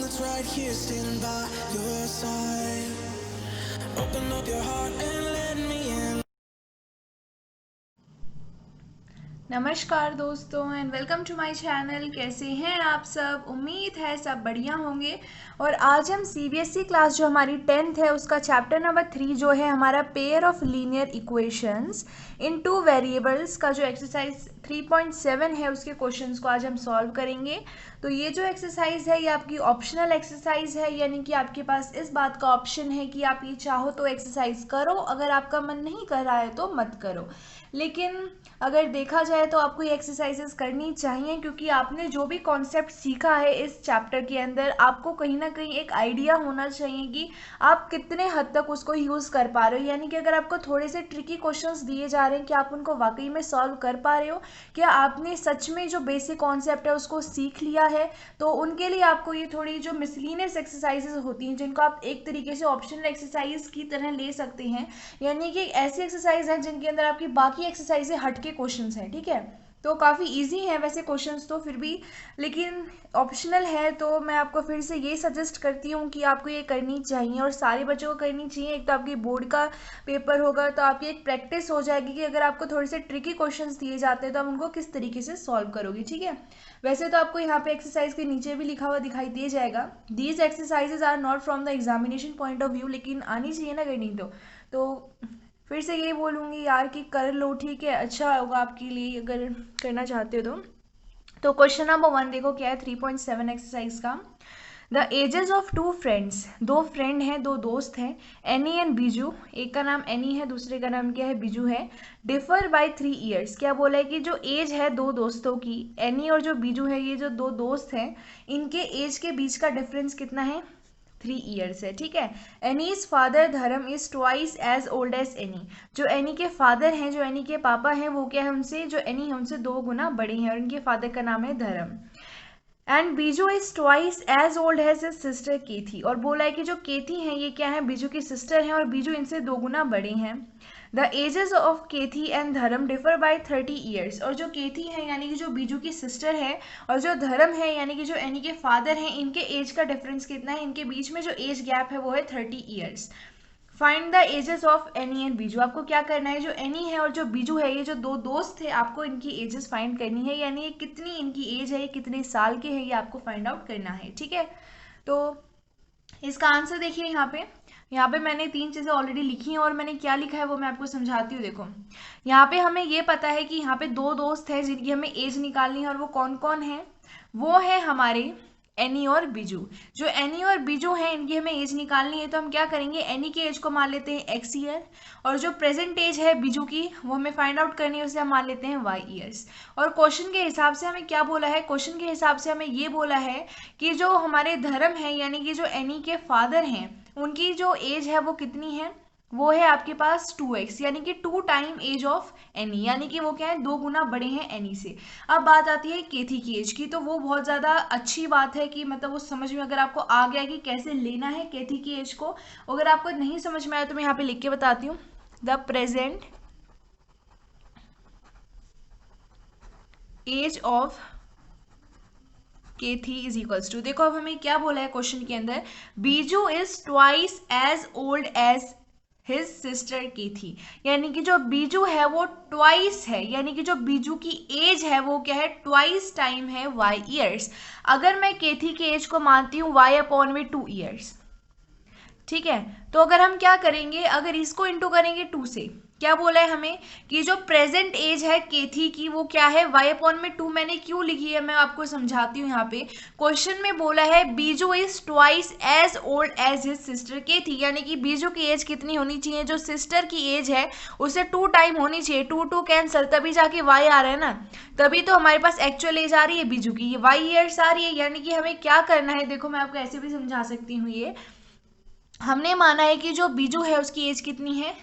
that's right here standing by your side. Open up your heart and let me in. नमस्कार दोस्तों and welcome to my channel. कैसे हैं आप सब? उम्मीद है सब बढ़िया होंगे। और आज हम सीबीएसई क्लास जो हमारी 10th है उसका चैप्टर नंबर 3 जो है हमारा pair of linear equations in two variables का जो एक्सरसाइज 3.7 है उसके क्वेश्चंस को आज हम सॉल्व करेंगे। तो ये जो एक्सरसाइज है ये आपकी ऑप्शनल एक्सरसाइज है, यानी कि आपके पास इस बात का ऑप्शन है कि आप ये चाहो तो एक्सरसाइज करो, अगर आपका मन नहीं कर रहा है तो मत करो। लेकिन अगर देखा जाए तो आपको ये एक्सरसाइजेस करनी चाहिए, क्योंकि आपने जो भी कॉन्सेप्ट सीखा है इस चैप्टर के अंदर आपको कहीं ना कहीं एक आइडिया होना चाहिए कि आप कितने हद तक उसको यूज़ कर पा रहे हो। यानी कि अगर आपको थोड़े से ट्रिकी क्वेश्चंस दिए जा रहे हैं कि आप उनको वाकई में सॉल्व कर पा रहे हो, क्या आपने सच में जो बेसिक कॉन्सेप्ट है उसको सीख लिया है। तो उनके लिए आपको ये थोड़ी जो मिसलिनियस एक्सरसाइजेस होती हैं जिनको आप एक तरीके से ऑप्शनल एक्सरसाइज की तरह ले सकते हैं, यानी कि ऐसी एक्सरसाइज है जिनके अंदर आपकी बाकी एक्सरसाइज से हटके क्वेश्चंस हैं। ठीक है, तो काफ़ी इजी है वैसे क्वेश्चंस तो फिर भी, लेकिन ऑप्शनल है तो मैं आपको फिर से ये सजेस्ट करती हूँ कि आपको ये करनी चाहिए और सारे बच्चों को करनी चाहिए। एक तो आपकी बोर्ड का पेपर होगा तो आपकी एक प्रैक्टिस हो जाएगी कि अगर आपको थोड़े से ट्रिकी क्वेश्चंस दिए जाते हैं तो आप उनको किस तरीके से सॉल्व करोगे। ठीक है, वैसे तो आपको यहाँ पे एक्सरसाइज के नीचे भी लिखा हुआ दिखाई दे जाएगा, these exercises are not from the examination point of view, लेकिन आनी चाहिए ना करनी तो फिर से यही बोलूँगी यार कि कर लो। ठीक है, अच्छा होगा आपके लिए अगर करना चाहते हो तो क्वेश्चन नंबर 1 देखो क्या है 3.7 एक्सरसाइज का। The ages of two friends, दो फ्रेंड हैं, दो दोस्त हैं, एनी एंड बीजू, एक का नाम एनी है दूसरे का नाम क्या है बीजू है, डिफर बाय 3 ईयर्स। क्या बोला है कि जो एज है दो दोस्तों की, एनी और जो बीजू है ये जो दो दोस्त हैं इनके एज के बीच का डिफरेंस कितना है 3 ईयर्स है। ठीक है, Annie's father Dharam is twice as old as Annie, जो एनी के फादर हैं जो एनी के पापा हैं वो क्या है उनसे, जो एनी है उनसे 2 गुना बड़े हैं और इनके फादर का नाम है धर्म। And Biju is twice as old as his sister Kathy, और बोला है कि जो केथी हैं ये क्या है बीजू की सिस्टर हैं और बीजू इनसे 2 गुना बड़े हैं। The ages of Cathy and Dharam differ by 30 years, और जो केथी है यानी कि जो बीजू की सिस्टर है और जो धर्म है यानी कि जो एनी के फादर हैं इनके एज का डिफरेंस कितना है, इनके बीच में जो एज गैप है वो है 30 years. Find the ages of Annie and Biju, आपको क्या करना है जो एनी है और जो बीजू है ये जो दो दोस्त थे आपको इनकी एजेस फाइंड करनी है, यानी ये कितनी इनकी एज है, ये कितने साल के हैं ये आपको फाइंड आउट करना है। ठीक है, तो इसका आंसर देखिए यहाँ पे मैंने 3 चीज़ें ऑलरेडी लिखी हैं और मैंने क्या लिखा है वो मैं आपको समझाती हूँ। देखो यहाँ पे हमें ये पता है कि यहाँ पे दो दोस्त हैं जिनकी हमें एज निकालनी है और वो कौन कौन है, वो है हमारे एनी और बीजू। जो एनी और बीजू हैं इनकी हमें एज निकालनी है तो हम क्या करेंगे, एनी की एज को मान लेते हैं एक्स ईयर और जो प्रेजेंट एज है बीजू की वो हमें फाइंड आउट करनी है उसे हम मान लेते हैं वाई ईयर्स। और क्वेश्चन के हिसाब से हमें क्या बोला है, क्वेश्चन के हिसाब से हमें ये बोला है कि जो हमारे धर्म है यानी कि जो एनी के फादर हैं उनकी जो एज है वो कितनी है, वो है आपके पास 2x, यानी कि 2 टाइम एज ऑफ एनी, यानी कि वो क्या है 2 गुना बड़े हैं एनी से। अब बात आती है केथी की एज की, तो वो बहुत ज़्यादा अच्छी बात है कि मतलब वो समझ में अगर आपको आ गया कि कैसे लेना है केथी की एज को। अगर आपको नहीं समझ में आया तो मैं यहाँ पे लिख के बताती हूँ, the present age of Kathy is equals to, देखो अब हमें क्या बोला है क्वेश्चन के अंदर, Biju is twice as old as his sister Kathy, यानी कि जो बीजू है वो ट्वाइस है, यानी कि जो बीजू की एज है वो क्या है ट्वाइस टाइम है वाई ईयर्स। अगर मैं केथी की एज को मानती हूँ वाई अपॉन में 2 ईयर्स, ठीक है, तो अगर हम क्या करेंगे, अगर इसको इंटू करेंगे 2 से, क्या बोला है हमें कि जो प्रेजेंट एज है केथी की वो क्या है वाई अपॉन में 2, मैंने क्यों लिखी है मैं आपको समझाती हूँ। यहाँ पे क्वेश्चन में बोला है Biju is twice as old as his sister Kathy, यानी कि बीजू की एज कितनी होनी चाहिए, जो सिस्टर की एज है उससे 2 टाइम होनी चाहिए, 2 2 कैंसल, तभी जाके वाई आ रहा है ना, तभी तो हमारे पास एक्चुअल एज आ रही है बीजू की, ये वाई ईयर्स आ रही है। यानी कि हमें क्या करना है, देखो मैं आपको ऐसे भी समझा सकती हूँ, ये हमने माना है कि जो बीजू है उसकी एज कितनी है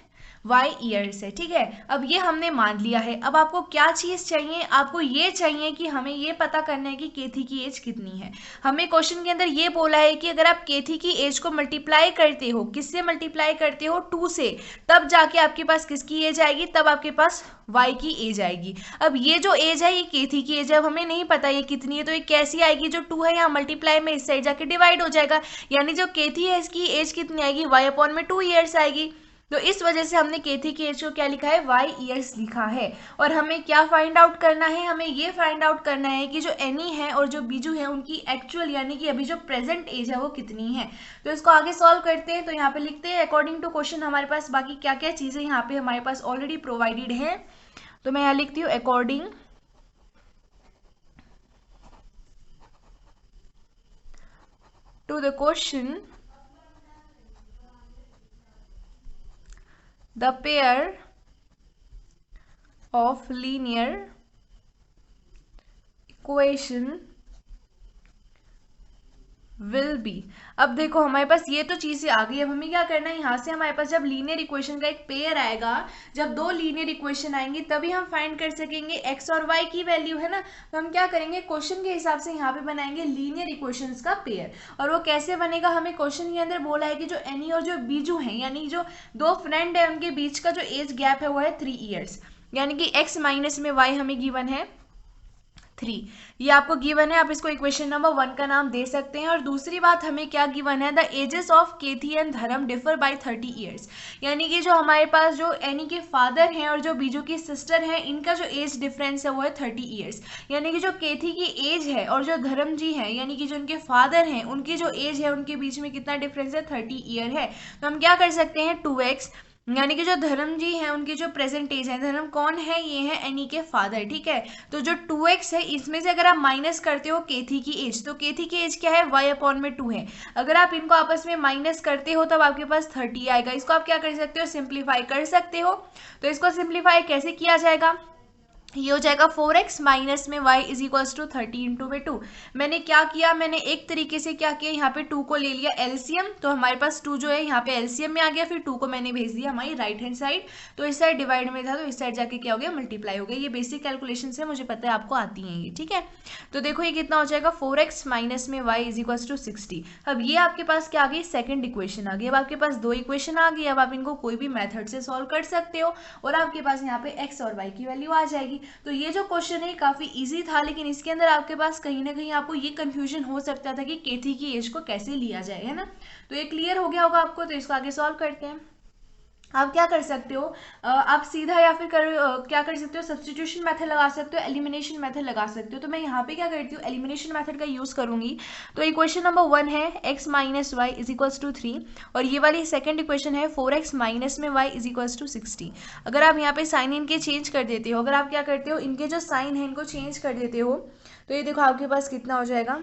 y ईयर्स है, ठीक है। अब ये हमने मान लिया है। अब आपको क्या चीज़ चाहिए, आपको ये चाहिए कि हमें ये पता करना है कि केथी की एज कितनी है। हमें क्वेश्चन के अंदर ये बोला है कि अगर आप केथी की एज को मल्टीप्लाई करते हो, किससे मल्टीप्लाई करते हो, 2 से, तब जाके आपके पास किसकी एज आएगी, तब आपके पास y की एज आएगी। अब ये जो एज है ये केथी की एज है, अब हमें नहीं पता ये कितनी है, तो ये कैसी आएगी, जो 2 है यहाँ मल्टीप्लाई में इस साइड जाके डिवाइड हो जाएगा, यानी जो केथी है इसकी एज कितनी आएगी, y/2 ईयर्स आएगी। तो इस वजह से हमने केथी की एज को क्या लिखा है, y ईयर्स लिखा है। और हमें क्या फाइंड आउट करना है, हमें ये फाइंड आउट करना है कि जो एनी है और जो बीजू है उनकी एक्चुअल यानी कि अभी जो प्रेजेंट एज है वो कितनी है। तो इसको आगे सॉल्व करते हैं। तो यहाँ पे लिखते हैं अकॉर्डिंग टू क्वेश्चन हमारे पास बाकी क्या क्या चीज़ें यहाँ पे हमारे पास ऑलरेडी प्रोवाइडेड है। तो मैं यहाँ लिखती हूँ according to the question the pair of linear equation will be। अब देखो हमारे पास ये तो चीज़ें आ गई। अब हमें क्या करना है, यहाँ से हमारे पास जब लीनियर इक्वेशन का एक पेयर आएगा, जब 2 लीनियर इक्वेशन आएंगे तभी हम फाइंड कर सकेंगे x और y की वैल्यू, है ना। तो हम क्या करेंगे, क्वेश्चन के हिसाब से यहाँ पे बनाएंगे लीनियर इक्वेशंस का पेयर। और वो कैसे बनेगा, हमें क्वेश्चन के अंदर बोला है कि जो एनी और जो बीजू हैं यानी जो 2 फ्रेंड है उनके बीच का जो एज गैप है वो है 3 ईयर्स, यानी कि x माइनस में y हमें गिवन है 3। ये आपको गिवन है, आप इसको इक्वेशन नंबर 1 का नाम दे सकते हैं। और दूसरी बात हमें क्या गिवन है, the ages of Cathy and Dharam differ by 30 years, यानी कि जो हमारे पास जो एनी के फादर हैं और जो बीजू की सिस्टर है इनका जो एज डिफरेंस है वो है 30 ईयर्स, यानी कि जो केथी की एज है और जो धर्म जी है यानी कि जो उनके फादर हैं उनकी जो एज है उनके बीच में कितना डिफरेंस है, 30 ईयर है। तो हम क्या कर सकते हैं, 2x, यानी कि जो धर्म जी हैं उनकी जो प्रेजेंट एज है, धर्म कौन है, ये है एनी के फादर, ठीक है। तो जो 2x है इसमें से अगर आप माइनस करते हो केथी की एज, तो केथी की एज क्या है, y/2 है। अगर आप इनको आपस में माइनस करते हो तब आपके पास 30 आएगा। इसको आप क्या कर सकते हो, सिंप्लीफाई कर सकते हो। तो इसको सिंप्लीफाई कैसे किया जाएगा, ये हो जाएगा 4x माइनस में y is equals to 30 into में 2। मैंने क्या किया, मैंने एक तरीके से क्या किया, यहाँ पे 2 को ले लिया एलसीएम, तो हमारे पास 2 जो है यहाँ पे एलसीएम में आ गया, फिर 2 को मैंने भेज दिया हमारी राइट हैंड साइड। तो इस साइड डिवाइड में था तो इस साइड जाके क्या हो गया, मल्टीप्लाई हो गया। ये बेसिक कैलकुलेशन है, मुझे पता है आपको आती हैं ये, ठीक है। तो देखो ये कितना हो जाएगा, 4x माइनस में y इज इक्वल्स टू 60। अब ये आपके पास क्या आ गई, सेकेंड इक्वेशन आ गई। अब आपके पास 2 इक्वेशन आ गई। अब आप इनको कोई भी मेथड से सॉल्व कर सकते हो और आपके पास यहाँ पे x और y की वैल्यू आ जाएगी। तो ये जो क्वेश्चन है काफी इजी था, लेकिन इसके अंदर आपके पास कहीं ना कहीं आपको ये कंफ्यूजन हो सकता था कि केथी की एज को कैसे लिया जाए, है ना। तो ये क्लियर हो गया होगा आपको। तो इसको आगे सॉल्व करते हैं। आप क्या कर सकते हो, आप सीधा या फिर क्या कर सकते हो, सब्स्टिट्यूशन मेथड लगा सकते हो, एलिमिनेशन मेथड लगा सकते हो। तो मैं यहाँ पे क्या करती हूँ, एलिमिनेशन मेथड का यूज करूंगी। तो इक्वेशन नंबर 1 है x minus y is equals to 3, और ये वाली सेकंड इक्वेशन है 4x माइनस में y इज इक्वल्स टू 60। अगर आप यहाँ पे साइन इनके चेंज कर देते हो, अगर आप क्या करते हो, इनके जो साइन है इनको चेंज कर देते हो, तो ये देखो आपके पास कितना हो जाएगा,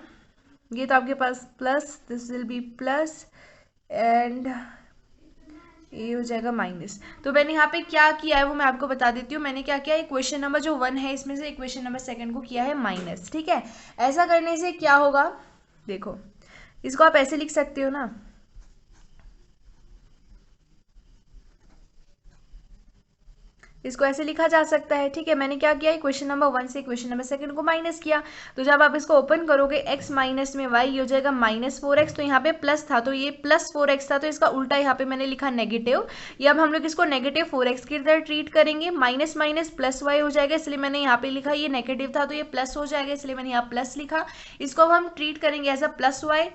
ये तो आपके पास plus, this will be plus and ये हो जाएगा माइनस। तो मैंने यहाँ पे क्या किया है वो मैं आपको बता देती हूँ। मैंने क्या किया, इक्वेशन नंबर जो 1 है इसमें से इक्वेशन नंबर 2 को किया है माइनस, ठीक है। ऐसा करने से क्या होगा, देखो इसको आप ऐसे लिख सकते हो ना, इसको ऐसे लिखा जा सकता है, ठीक है। मैंने क्या किया, इक्वेशन नंबर 1 से इक्वेशन नंबर 2 को माइनस किया। तो जब आप इसको ओपन करोगे x माइनस में y, ये हो जाएगा माइनस 4x। तो यहाँ पे प्लस था तो ये प्लस 4x था, तो इसका उल्टा यहाँ पे मैंने लिखा नेगेटिव। ये अब हम लोग इसको नेगेटिव 4x की तरह ट्रीट करेंगे। माइनस माइनस प्लस y हो जाएगा, इसलिए मैंने यहाँ पे लिखा, ये नेगेटिव था तो ये प्लस हो जाएगा, इसलिए मैंने यहाँ प्लस लिखा। इसको अब हम ट्रीट करेंगे एज अ प्लस y,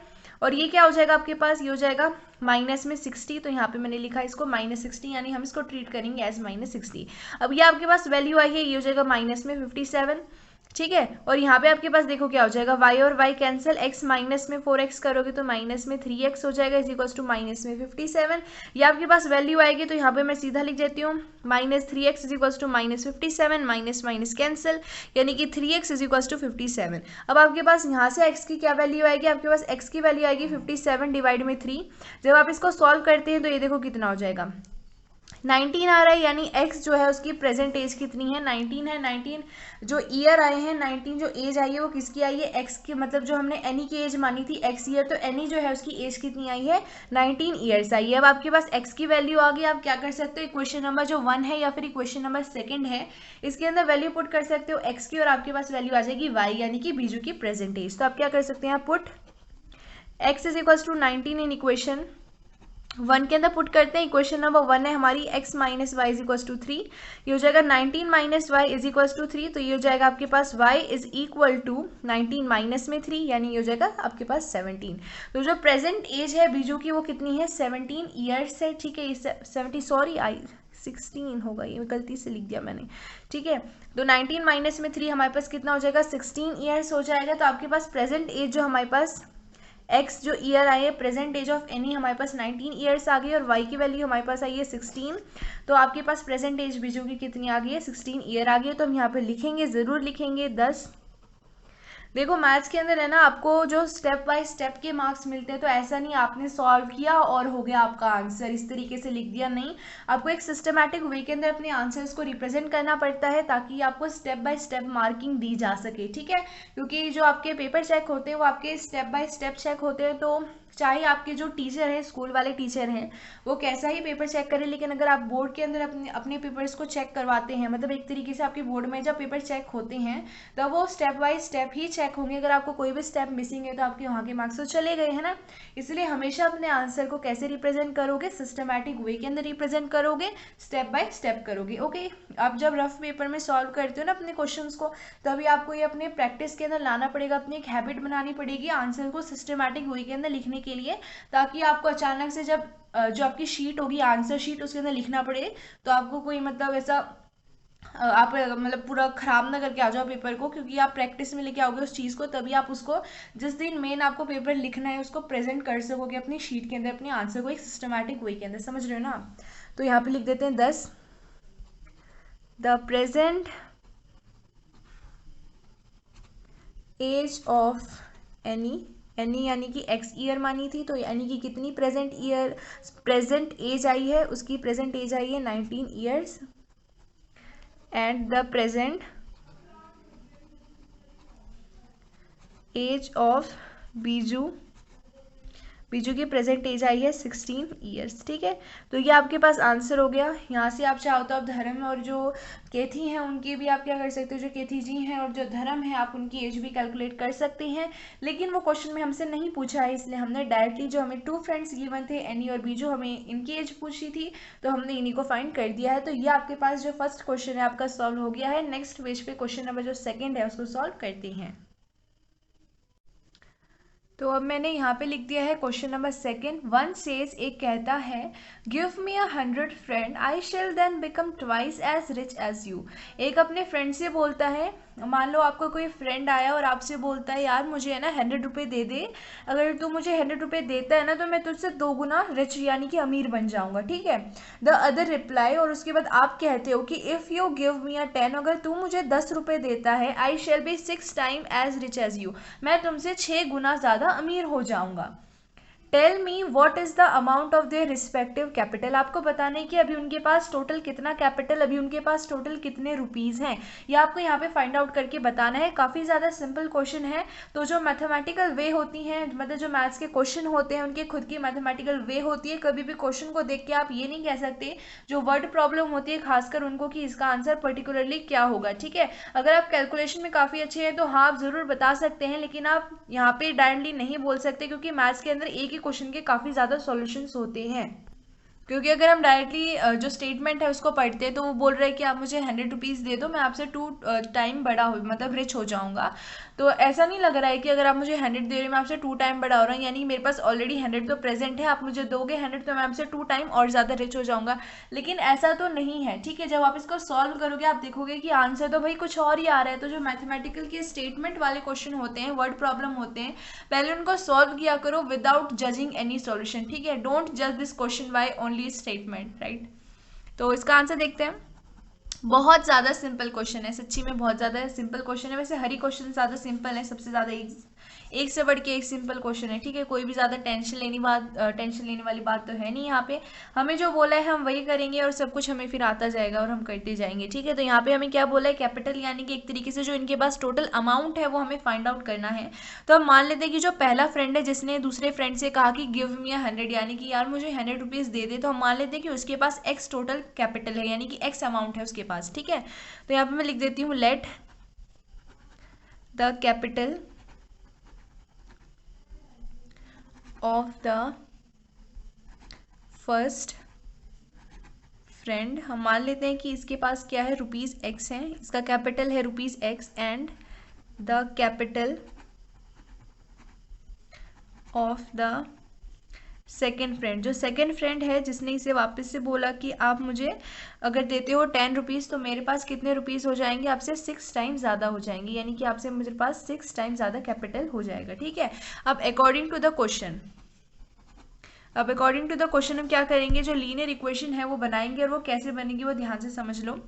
और ये क्या हो जाएगा आपके पास, ये हो जाएगा माइनस में 60। तो यहाँ पे मैंने लिखा इसको माइनस 60, यानी हम इसको ट्रीट करेंगे एज माइनस 60। अब ये आपके पास वैल्यू आई है, ये हो जाएगा माइनस में 57, ठीक है। और यहाँ पे आपके पास देखो क्या हो जाएगा, y और y कैंसिल, x माइनस में 4x करोगे तो माइनस में 3x हो जाएगा इज इक्वल्स टू माइनस में 57। ये आपके पास वैल्यू आएगी, तो यहाँ पे मैं सीधा लिख देती हूँ minus 3x is equals to minus 57, minus minus cancel, यानी कि 3x इज इक्वल्स टू 57। अब आपके पास यहाँ से x की क्या वैल्यू आएगी, आपके पास x की वैल्यू आएगी 57 डिवाइड में 3। जब आप इसको सॉल्व करते हैं तो ये देखो कितना हो जाएगा, 19 आ रहा है, यानी x जो है उसकी प्रेजेंट एज कितनी है, 19 है। 19 जो ईयर आए हैं, 19 जो एज आई है वो किसकी आई है, x की, मतलब जो हमने एनी की एज मानी थी x ईयर, तो एनी जो है उसकी एज कितनी आई है, 19 ईयर्स आई है। अब आपके पास x की वैल्यू आ गई, आप क्या कर सकते हो, इक्वेशन नंबर जो 1 है या फिर इक्वेशन नंबर 2 है, इसके अंदर वैल्यू पुट कर सकते हो x की, और आपके पास वैल्यू आ जाएगी y यानी कि बीजू की प्रेजेंट एज। तो आप क्या कर सकते हैं, put x is equal to 19 in equation 1 के अंदर पुट करते हैं। इक्वेशन नंबर 1 है हमारी x minus y is equal to 3, ये हो जाएगा 19 minus y is equal to 3, तो ये हो जाएगा आपके पास y is equal to 19 minus में 3, यानी ये हो जाएगा आपके पास 17। तो जो प्रेजेंट एज है बीजू की वो कितनी है, 17 ईयर्स है, ठीक है। 16 होगा, ये गलती से लिख दिया मैंने, ठीक है। तो 19 माइनस में 3 हमारे पास कितना हो जाएगा, 16 ईयर्स हो जाएगा। तो आपके पास प्रेजेंट एज जो हमारे पास x जो ईयर आई है, प्रेजेंट एज ऑफ एनी हमारे पास 19 ईयर्स आ गई, और y की वैल्यू हमारे पास आई है 16। तो आपके पास प्रेजेंट एज बीजू की कितनी आ गई है, 16 ईयर आ गई है। तो हम यहाँ पे लिखेंगे, ज़रूर लिखेंगे 10। देखो मैथ्स के अंदर है ना, आपको जो स्टेप बाय स्टेप के मार्क्स मिलते हैं, तो ऐसा नहीं आपने सॉल्व किया और हो गया आपका आंसर, इस तरीके से लिख दिया, नहीं। आपको एक सिस्टमैटिक वे के अंदर अपने आंसर्स को रिप्रेजेंट करना पड़ता है, ताकि आपको स्टेप बाय स्टेप मार्किंग दी जा सके, ठीक है। क्योंकि जो आपके पेपर चेक होते हैं वो आपके स्टेप बाय स्टेप चेक होते हैं, तो चाहे आपके जो टीचर हैं, स्कूल वाले टीचर हैं, वो कैसा ही पेपर चेक करें, लेकिन अगर आप बोर्ड के अंदर अपने पेपर्स को चेक करवाते हैं, मतलब एक तरीके से आपके बोर्ड में जब पेपर चेक होते हैं तब वो स्टेप बाय स्टेप ही चेक होंगे। अगर आपको कोई भी स्टेप मिसिंग है तो आपके वहाँ के मार्क्स तो चले गए हैं ना। इसलिए हमेशा अपने आंसर को कैसे रिप्रेजेंट करोगे, सिस्टमैटिक वे के अंदर रिप्रेजेंट करोगे, स्टेप बाय स्टेप करोगे, ओके। आप जब रफ पेपर में सॉल्व करते हो ना अपने क्वेश्चंस को, तभी आपको ये अपने प्रैक्टिस के अंदर लाना पड़ेगा, अपनी एक हैबिट बनानी पड़ेगी आंसर को सिस्टमैटिक वे के अंदर लिखने के लिए, ताकि आपको अचानक से जब जो आपकी शीट होगी, आंसर शीट, उसके अंदर लिखना पड़े, तो आपको कोई मतलब ऐसा आप मतलब पूरा खराब ना करके आ जाओ पेपर को, क्योंकि आप प्रैक्टिस में लेके आओगे उस चीज़ को, तभी आप उसको जिस दिन मेन आपको पेपर लिखना है उसको प्रेजेंट कर सकोगे अपनी शीट के अंदर, अपने आंसर को एक सिस्टमैटिक वे के अंदर, समझ रहे हो ना। तो यहाँ पे लिख देते हैं 10, the present age of Annie यानी कि x ईयर मानी थी, तो यानी कि कितनी प्रेजेंट एज आई है, उसकी प्रेजेंट एज आई है 19 years, and the present age of Biju की प्रेजेंट एज आई है 16 ईयर्स, ठीक है। तो ये आपके पास आंसर हो गया। यहाँ से आप चाहो तो आप धर्म और जो केथी हैं उनकी भी आप क्या कर सकते हो, जो केथी जी हैं और जो धर्म है, आप उनकी एज भी कैलकुलेट कर सकते हैं, लेकिन वो क्वेश्चन में हमसे नहीं पूछा है, इसलिए हमने डायरेक्टली जो हमें 2 फ्रेंड्स गिवन थे, एनी और बीजू, हमें इनकी एज पूछी थी, तो हमने इन्हीं को फाइंड कर दिया है। तो ये आपके पास जो फर्स्ट क्वेश्चन है आपका सॉल्व हो गया है। नेक्स्ट पेज पे क्वेश्चन नंबर जो 2 है उसको सॉल्व करते हैं। तो अब मैंने यहाँ पे लिख दिया है क्वेश्चन नंबर 2। 1 सेज, एक कहता है, give me 100 friend, I shall then become twice as rich as you. एक अपने फ्रेंड से बोलता है, मान लो आपका कोई फ्रेंड आया और आपसे बोलता है, यार मुझे है ना 100 रुपये दे दे, अगर तू मुझे 100 रुपये देता है ना तो मैं तुझसे 2 गुना रिच यानी कि अमीर बन जाऊंगा, ठीक है। द अदर रिप्लाई, और उसके बाद आप कहते हो कि इफ़ यू गिव मी 10, अगर तू मुझे 10 रुपये देता है, I shall be 6 time as rich as you, मैं तुमसे 6 गुना ज़्यादा अमीर हो जाऊंगा। Tell me what is the amount of their respective capital. आपको बताना है कि अभी उनके पास टोटल कितना कैपिटल, अभी उनके पास टोटल कितने रुपीज़ हैं, ये आपको यहाँ पे फाइंड आउट करके बताना है। काफ़ी ज़्यादा सिंपल क्वेश्चन है। तो जो मैथमेटिकल वे होती हैं, मतलब जो मैथ्स के क्वेश्चन होते हैं उनकी खुद की मैथमेटिकल वे होती है। कभी भी क्वेश्चन को देख के आप ये नहीं कह सकते जो वर्ड प्रॉब्लम होती है खासकर उनको कि इसका आंसर पर्टिकुलरली क्या होगा, ठीक है। अगर आप कैलकुलेशन में काफ़ी अच्छे हैं तो हाँ आप ज़रूर बता सकते हैं, लेकिन आप यहाँ पे डायरेक्टली नहीं बोल सकते, क्योंकि मैथ्स के अंदर एक ही क्वेश्चन के काफ़ी ज़्यादा सॉल्यूशंस होते हैं। क्योंकि अगर हम डायरेक्टली जो स्टेटमेंट है उसको पढ़ते हैं तो वो बोल रहे हैं कि आप मुझे 100 रुपीज़ दे दो, मैं आपसे 2 टाइम बड़ा हो मतलब रिच हो जाऊंगा। तो ऐसा नहीं लग रहा है कि अगर आप मुझे 100 दे रहे हो मैं आपसे 2 टाइम बड़ा हो रहा हूँ, यानी मेरे पास ऑलरेडी 100 तो प्रेजेंट है, आप मुझे दोगे 100 तो मैं आपसे 2 टाइम और ज़्यादा रिच हो जाऊंगा। लेकिन ऐसा तो नहीं है, ठीक है। जब आप इसको सॉल्व करोगे आप देखोगे कि आंसर तो भाई कुछ और ही आ रहा है। तो जो मैथमेटिकल के स्टेटमेंट वाले क्वेश्चन होते हैं, वर्ड प्रॉब्लम होते हैं, पहले उनको सॉल्व किया करो विदाउट जजिंग एनी सॉल्यूशन, ठीक है। डोंट जज this question by only statement, right. तो इसका आंसर देखते हैं। बहुत ज़्यादा सिंपल क्वेश्चन है, सच्ची में बहुत ज़्यादा सिंपल क्वेश्चन है। वैसे हर ही क्वेश्चन ज़्यादा सिंपल है, सबसे ज़्यादा एक से बढ़ के एक सिंपल क्वेश्चन है, ठीक है, कोई भी ज़्यादा टेंशन लेने वाली बात तो है नहीं यहाँ पे। हमें जो बोला है हम वही करेंगे और सब कुछ हमें फिर आता जाएगा और हम करते जाएंगे, ठीक है। तो यहाँ पे हमें क्या बोला है, कैपिटल यानी कि एक तरीके से जो इनके पास टोटल अमाउंट है वो हमें फाइंड आउट करना है। तो हम मान लेते हैं कि जो पहला फ्रेंड है जिसने दूसरे फ्रेंड से कहा कि गिव मी 100, यानी कि यार मुझे 100 रुपीज़ दे दे, तो हम मान लेते हैं कि उसके पास एक्स टोटल कैपिटल है, यानी कि एक्स अमाउंट है उसके पास, ठीक है। तो यहाँ पे मैं लिख देती हूँ let the capital of the first friend. हम मान लेते हैं कि इसके पास क्या है, रुपीज़ एक्स है, इसका कैपिटल है rupees x, and the capital of the second friend. जो सेकेंड फ्रेंड है जिसने इसे वापस से बोला कि आप मुझे अगर देते हो 10 रुपीज़ तो मेरे पास कितने रुपीज़ हो जाएंगे, आपसे 6 टाइम्स ज़्यादा हो जाएंगे, यानी कि आपसे मेरे पास 6 टाइम्स ज़्यादा कैपिटल हो जाएगा, ठीक है। अब अकॉर्डिंग टू द क्वेश्चन हम क्या करेंगे, जो लीनियर इक्वेशन है वो बनाएंगे, और वो कैसे बनेगी वो ध्यान से समझ लो।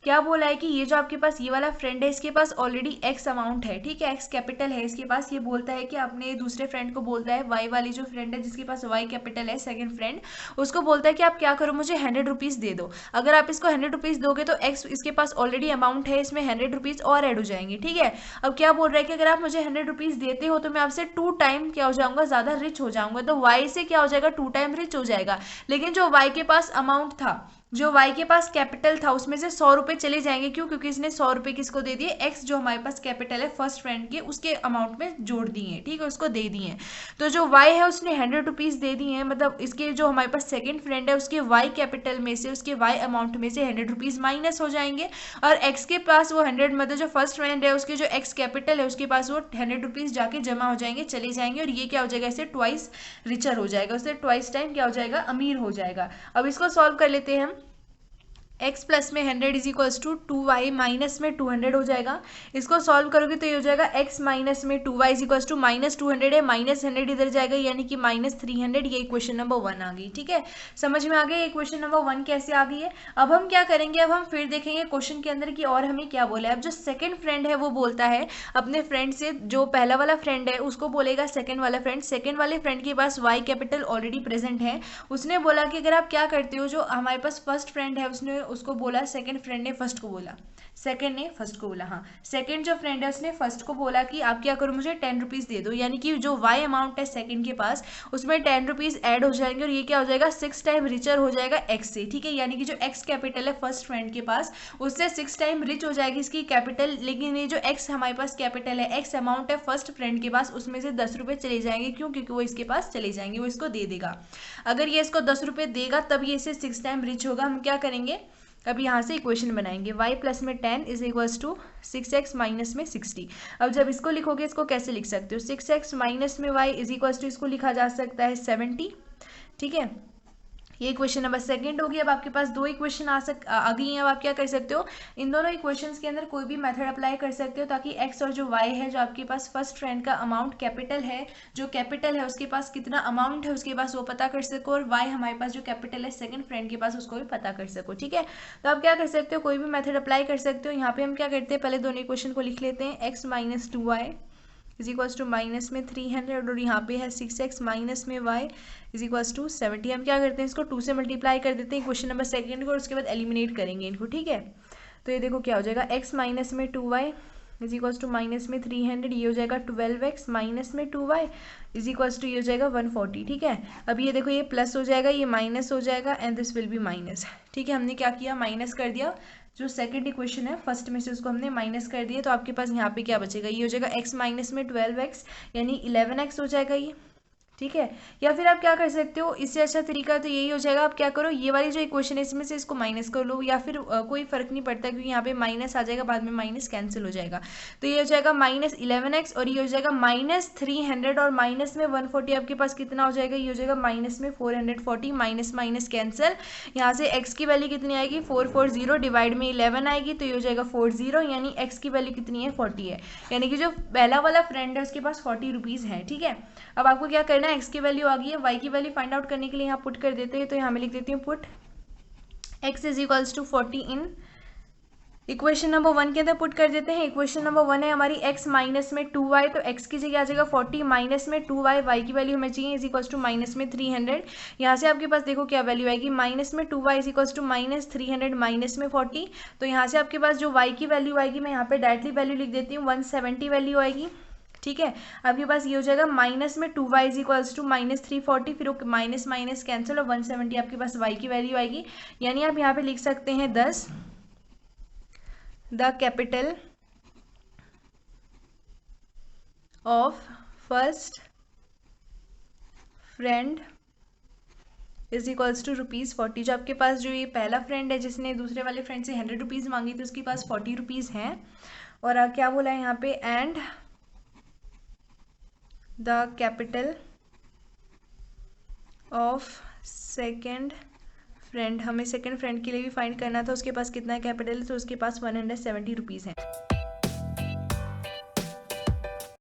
क्या बोला है कि ये जो आपके पास ये वाला फ्रेंड है इसके पास ऑलरेडी एक्स अमाउंट है, ठीक है, एक्स कैपिटल है इसके पास। ये बोलता है कि अपने दूसरे फ्रेंड को बोलता है, वाई वाली जो फ्रेंड है जिसके पास वाई कैपिटल है, सेकंड फ्रेंड, उसको बोलता है कि आप क्या करो, मुझे 100 रुपीज़ दे दो। अगर आप इसको 100 रुपीज़ दोगे तो एक्स इसके पास ऑलरेडी अमाउंट है, इसमें 100 रुपीज़ और ऐड हो जाएंगे, ठीक है। अब क्या बोल रहा है कि अगर आप मुझे 100 रुपीज़ देते हो तो मैं आपसे 2 टाइम क्या हो जाऊंगा, ज़्यादा रिच हो जाऊंगा। तो वाई से क्या हो जाएगा, 2 टाइम रिच हो जाएगा। लेकिन जो वाई के पास अमाउंट था, जो y के पास कैपिटल था, उसमें से 100 रुपये चले जाएंगे। क्यों? क्योंकि इसने 100 रुपये किसको दे दिए, x जो हमारे पास कैपिटल है फर्स्ट फ्रेंड के, उसके अमाउंट में जोड़ दिए, ठीक है, उसको दे दिए। तो जो y है उसने 100 रुपीज़ दे दिए हैं, मतलब इसके जो हमारे पास सेकंड फ्रेंड है उसके y कैपिटल में से, उसके y अमाउंट में से 100 रुपीज़ माइनस हो जाएंगे, और x के पास वो 100, मतलब जो फर्स्ट फ्रेंड है उसके जो x कैपिटल है उसके पास वो 100 रुपीज़ जाके जमा हो जाएंगे, चले जाएंगे, और ये क्या हो जाएगा, इससे ट्वाइस रिचर हो जाएगा, उससे ट्वाइस टाइम क्या हो जाएगा, अमीर हो जाएगा। अब इसको सॉल्व कर लेते हैं हम। x प्लस में 100 is equals to 2y minus में 200 हो जाएगा। इसको सॉल्व करोगे तो ये हो जाएगा x माइनस में 2y is equals to minus 200 है, माइनस 100 इधर जाएगा, यानी कि माइनस 300। ये इक्वेशन नंबर 1 आ गई, ठीक है, समझ में आ गया इक्वेशन नंबर 1 कैसे आ गई है। अब हम क्या करेंगे, अब हम फिर देखेंगे क्वेश्चन के अंदर कि और हमें क्या बोला है। अब जो सेकंड फ्रेंड है वो बोलता है अपने फ्रेंड से, जो पहला वाला फ्रेंड है उसको बोलेगा सेकंड वाला फ्रेंड, सेकंड वाले फ्रेंड के पास y कैपिटल ऑलरेडी प्रेजेंट है। उसने बोला कि अगर आप क्या करते हो, जो हमारे पास फर्स्ट फ्रेंड है उसने उसको बोला, सेकंड फ्रेंड ने फर्स्ट को बोला, सेकंड ने फर्स्ट को बोला, हाँ, सेकंड जो फ्रेंड है उसने फर्स्ट को बोला कि आप क्या करो, मुझे 10 रुपीज़ दे दो, यानी कि जो y अमाउंट है सेकंड के पास उसमें 10 रुपीज़ ऐड हो जाएंगे, और ये क्या हो जाएगा, 6 टाइम रिचर हो जाएगा x से, ठीक है, यानी कि जो x कैपिटल है फर्स्ट फ्रेंड के पास उससे 6 टाइम रिच हो जाएगी इसकी कैपिटल। लेकिन ये जो x हमारे पास कैपिटल है, x अमाउंट है फर्स्ट फ्रेंड के पास, उसमें से 10 रुपये चले जाएंगे। क्यों? क्योंकि वो इसके पास चले जाएंगे, वो इसको दे देगा। अगर ये इसको 10 रुपये देगा तब ये इसे 6 टाइम रिच होगा। हम क्या करेंगे, अब यहाँ से इक्वेशन बनाएंगे, y प्लस में 10 is equals to 6x minus में 60। अब जब इसको लिखोगे इसको कैसे लिख सकते हो, 6x माइनस में y इज इक्वल्स टू, इसको लिखा जा सकता है 70, ठीक है। ये इक्वेशन नंबर सेकंड होगी। अब आपके पास 2 इक्वेशन आ गई हैं। अब आप क्या कर सकते हो, इन दोनों इक्वेशंस के अंदर कोई भी मेथड अप्लाई कर सकते हो, ताकि x और जो y है, जो आपके पास फर्स्ट फ्रेंड का अमाउंट कैपिटल है, जो कैपिटल है उसके पास कितना अमाउंट है उसके पास वो पता कर सको, और y हमारे पास जो कैपिटल है सेकंड फ्रेंड के पास उसको भी पता कर सको, ठीक है। तो आप क्या कर सकते हो, कोई भी मेथड अप्लाई कर सकते हो। यहाँ पे हम क्या करते हैं, पहले दोनों इक्वेशन को लिख लेते हैं, x minus 2y is equals to minus में 300, और यहाँ पे है 6x माइनस में y इज इक्वल्स टू 70। हम क्या करते हैं, इसको 2 से मल्टीप्लाई कर देते हैं क्वेश्चन नंबर सेकंड को, और उसके बाद एलिमिनेट करेंगे इनको, ठीक है। तो ये देखो क्या हो जाएगा, x माइनस में 2y is equals to minus में 300, ये हो जाएगा 12x माइनस में 2y इज इक्वल्स टू, ये हो जाएगा 140, ठीक है। अब ये देखो ये प्लस हो जाएगा, ये माइनस हो जाएगा, and this will B minus, ठीक है। हमने क्या किया, माइनस कर दिया, जो सेकंड इक्वेशन है फर्स्ट में से उसको हमने माइनस कर दिया। तो आपके पास यहाँ पे क्या बचेगा, ये हो जाएगा x माइनस में 12x यानी 11x हो जाएगा ये, ठीक है। या फिर आप क्या कर सकते हो, इससे अच्छा तरीका तो यही हो जाएगा, आप क्या करो, ये वाली जो इक्वेशन है इसमें से इसको माइनस कर लो, या फिर कोई फर्क नहीं पड़ता क्योंकि यहाँ पे माइनस आ जाएगा, बाद में माइनस कैंसिल हो जाएगा। तो ये हो जाएगा माइनस 11x, और ये हो जाएगा माइनस 300, और माइनस में 140 आपके पास कितना हो जाएगा, ये हो जाएगा माइनस में 440, माइनस माइनस कैंसिल। यहाँ से x की वैल्यू कितनी आएगी, 440 डिवाइड में 11 आएगी, तो ये हो जाएगा 40, यानी x की वैल्यू कितनी है, 40 है, यानी कि जो पहला वाला फ्रेंड है उसके पास 40 रुपीज़ है, ठीक है। अब आपको क्या करना है, x की वैल्यू आ गई है, y की वैल्यू फाइंड आउट करने के लिए यहाँ पुट कर देते हैं। तो यहाँ मैं लिख देती हूँ put x is equals to 40 in equation number 1 के अंदर पुट कर देते हैं। इक्वेशन नंबर 1 है हमारी x माइनस में 2y, तो x की जगह आ जाएगा 40 माइनस में 2y, y की वैल्यू हमें चाहिए इज इक्वल्स टू माइनस में 300। यहाँ से आपके पास देखो क्या वैल्यू आएगी, माइनस में 2y is equals to minus 300 minus में 40। तो यहाँ से आपके पास जो y की वैल्यू आएगी, मैं यहाँ पे डायरेक्टली वैल्यू लिख देती हूँ, 170 वैल्यू आएगी। ठीक है, आपके पास ये हो जाएगा माइनस में 2y is equals to minus 340, फिर माइनस माइनस कैंसिल और 170 आपके पास y की वैल्यू आएगी। यानी आप यहाँ पे लिख सकते हैं 10 the capital of first friend is equals to ₹40। जो आपके पास जो ये पहला फ्रेंड है जिसने दूसरे वाले फ्रेंड से 100 रुपीज़ मांगी थी, उसके पास 40 रुपीज़ हैं। और क्या बोला है यहाँ पे, and the capital of second friend, हमें सेकेंड फ्रेंड के लिए भी फाइंड करना था, उसके पास कितना कैपिटल है, तो उसके पास 170 रुपीज़ है।